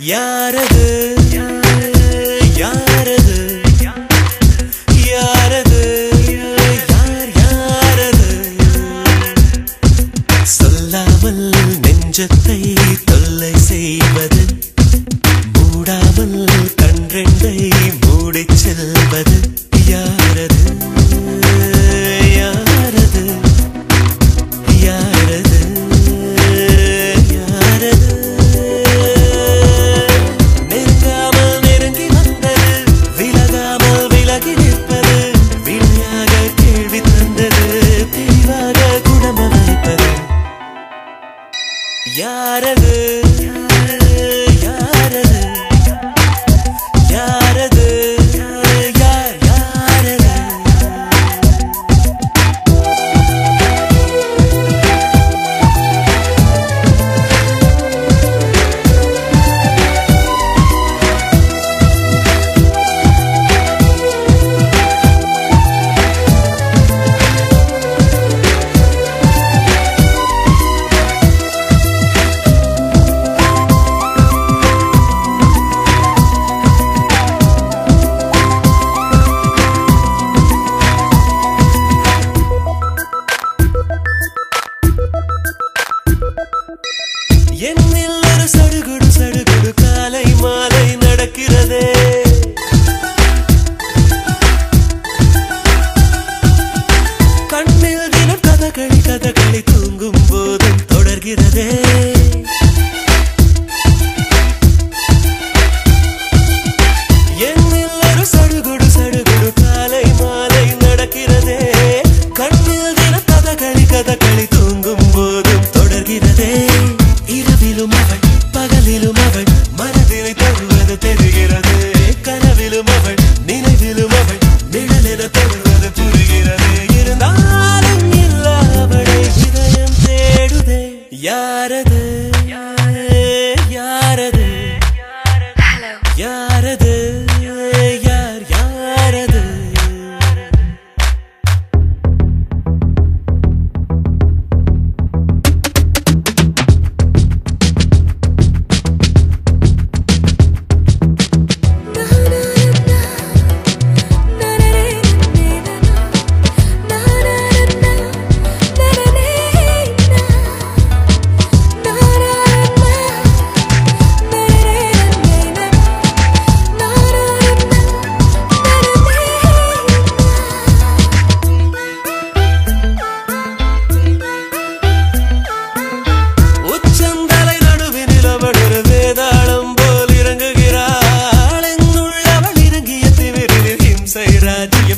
யாரது யாரது யாரது யார் யாரது சொல்லாமல் நெஞ்சத்தை தொல்லை செய்வது மூடாமல் கண்ரெண்டை மூடிச் செல்வது யாரது யாரது யாரது யாரது யாரது யாரது யாரது யார் யாரது என்னில் ஒரு சடுகுடு சடுகுடு காலை மாலை நடக்கிறதே கண்ணில் தினம் கதகளி கதகளி தூங்கும் போதும் தொடர்கிறதே என்னில் ஒரு சடுகுடு சடுகுடு காலை மாலை நடக்கிறதே கண்ணில் தினம் கதகளி கதகளி தூங்கும் போதும் தொடர்கிறதே இரவிலும் அவள் பகலிலும் அவள் மனதினை தருவது தெரிகிறது கனவிலும் அவள் நினைவிலும் அவள் நிழலென தருவது புரிகிறது இருந்தாலும் இல்லாமலை இதயம் தேடுதே யாரது யாரது யாரது யார் யாரது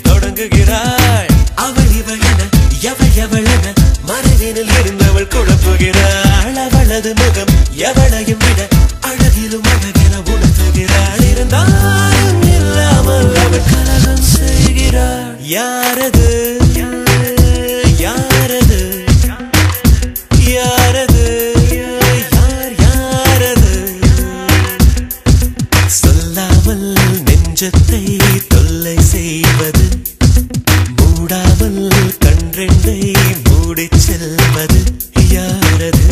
தொடங்குகிறாள் அவள் இவள் என எவள் எவள் என மனதினில் இருந்தவள் குழப்புகிறாள் அவளது முகம் எவளையும் விட அழகிலும் அழகென உணர்த்துகிறாள் இருந்தாலும் இல்லாமல் அவள் கலகம் செய்கிறாள் யாரது யாரது யாரது யார் யாரது சொல்லாமல் நெஞ்சத்தை தொல்லை செய்வது மூடாமல் கண்ரெண்டை மூடிச் செல்வது யாரது